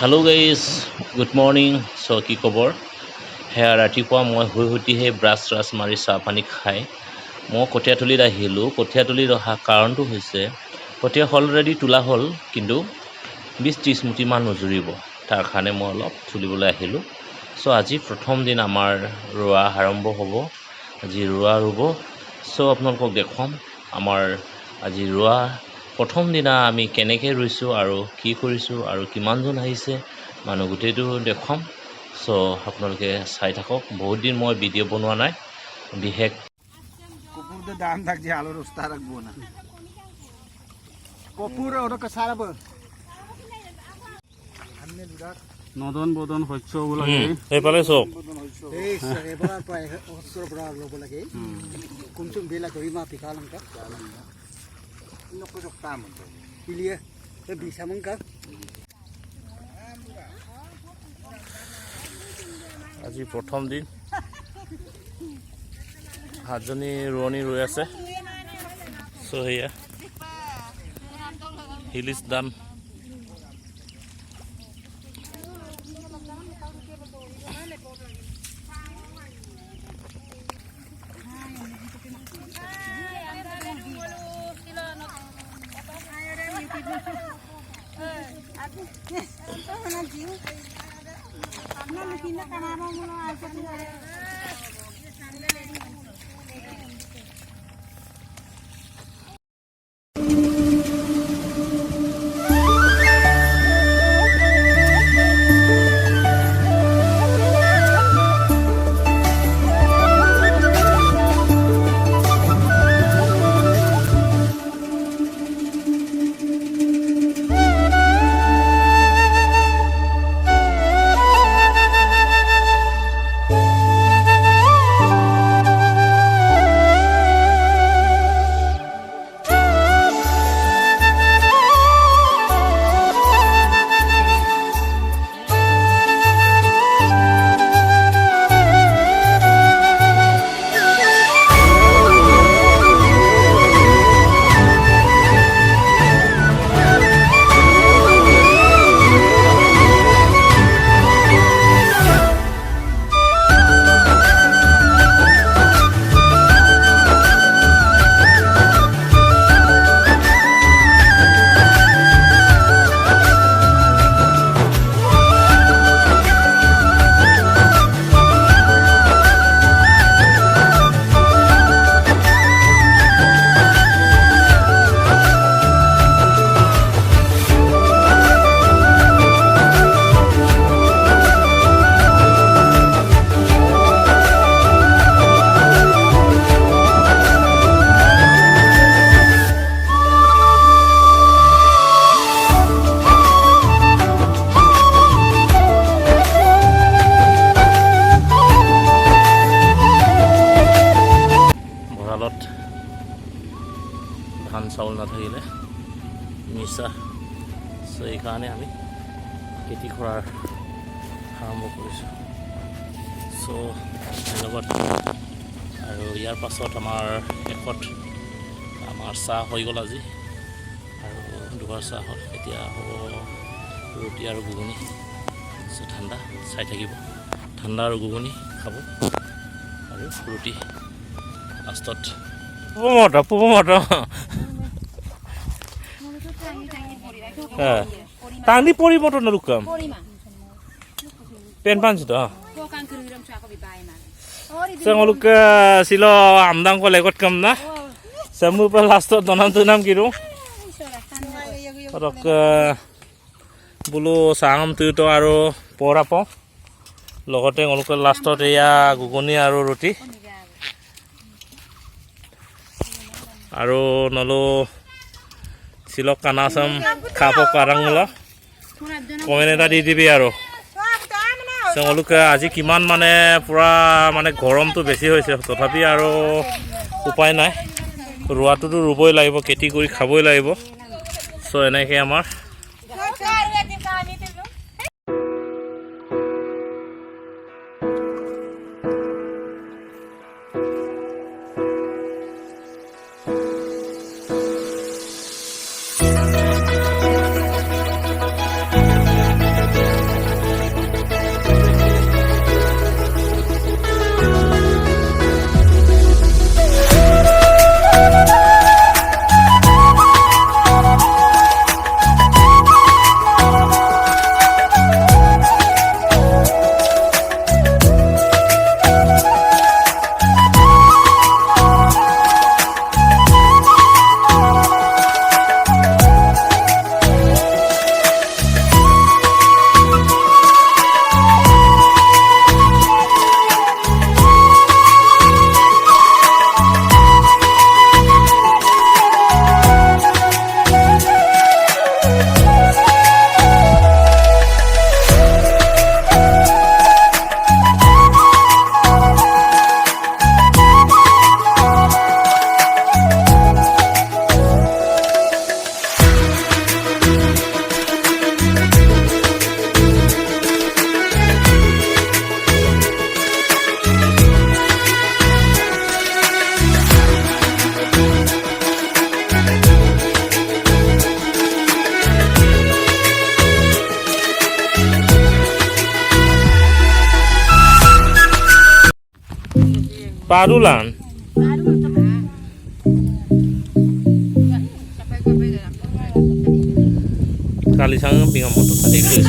Hello' guys good morning কি খবৰ সেয়া ৰাতিপুৱা মই শুই উঠিহে ব্ৰাছ মাৰি চাহ পানী খাই মই কঠীয়াতলিত আহিলোঁ। কঠীয়াতলিত অহা কাৰণটো হৈছে কঠীয়া অলৰেডি তোলা হ'ল, কিন্তু 20-30 মুঠিমান নুজুৰিব, তাৰ কাৰণে মই অলপ তুলিবলৈ আহিলোঁ। আজি প্ৰথম দিন আমাৰ ৰোৱা আৰম্ভ হ'ব। আজি ৰোৱা ৰুব। আপোনালোকক দেখুৱাম আমাৰ আজি ৰোৱা প্ৰথম দিনা আমি কেনেকৈ ৰুইছোঁ আৰু কি কৰিছোঁ আৰু কিমানজন আহিছে মানুহ গোটেইটো দেখুৱাম। আপোনালোকে চাই থাকক। বহুত দিন মই ভিডিঅ' বনোৱা নাই, বিশেষ কপুরদের দাম থাকছে আলোর ওস্তা রাখবো না কপুর ওটা সারাবো নদন বদন শস্য ওলাগে এইফালে চক এই এবার প্রায় অস্ত্র বড় লোক লাগে কুমচুম বেলা কই মা পিকালঙ্কা নকো জক্তা মন পিলিয়ে এ বিসামঙ্কা আজি প্ৰথম দিন 7জনী ৰোৱনী ৰৈ আছে। সেয়া হিলিছ দাম ধান চাউল নাথাকিলে মিছা। এইকাৰণে আমি খেতি কৰাৰ আৰম্ভ কৰিছোঁ। ধন্যবাদ। আৰু ইয়াৰ পাছত আমাৰ শেষত আমাৰ চাহ হৈ গ'ল আজি, আৰু দুবাৰ চাহ হ'ল। এতিয়া হ'ব ৰুটি আৰু ঘুগুনি। ঠাণ্ডা চাই থাকিব, ঠাণ্ডা আৰু ঘুগুনি খাব আৰু ৰুটি লাষ্টত পুবমট টাঙি পৰিবতো নৰুকাম পেন পাঞ্চিত তেওঁলোকে ছিল আমদাংক লেগত কাম না মোৰ পৰা লাষ্টত দনামটো নাম কিৰো বোলো চাঙম তুইতো আৰু পঢ়া পাওঁ লগতে তেওঁলোকে লাষ্টত এয়া ঘুগুনি আৰু ৰুটি আৰু নলো চিলক কানাচাম খাব কাৰাংলা কমেণ্ট এটা দি দিবি। আৰু তেওঁলোকে আজি কিমান মানে পূৰা মানে গৰমটো বেছি হৈছে, তথাপি আৰু উপায় নাই, ৰোৱাটোতো ৰুবই লাগিব, খেতি কৰি খাবই লাগিব। এনেকৈ আমাৰ Parulan. Kali sang bingung motor tadi itu.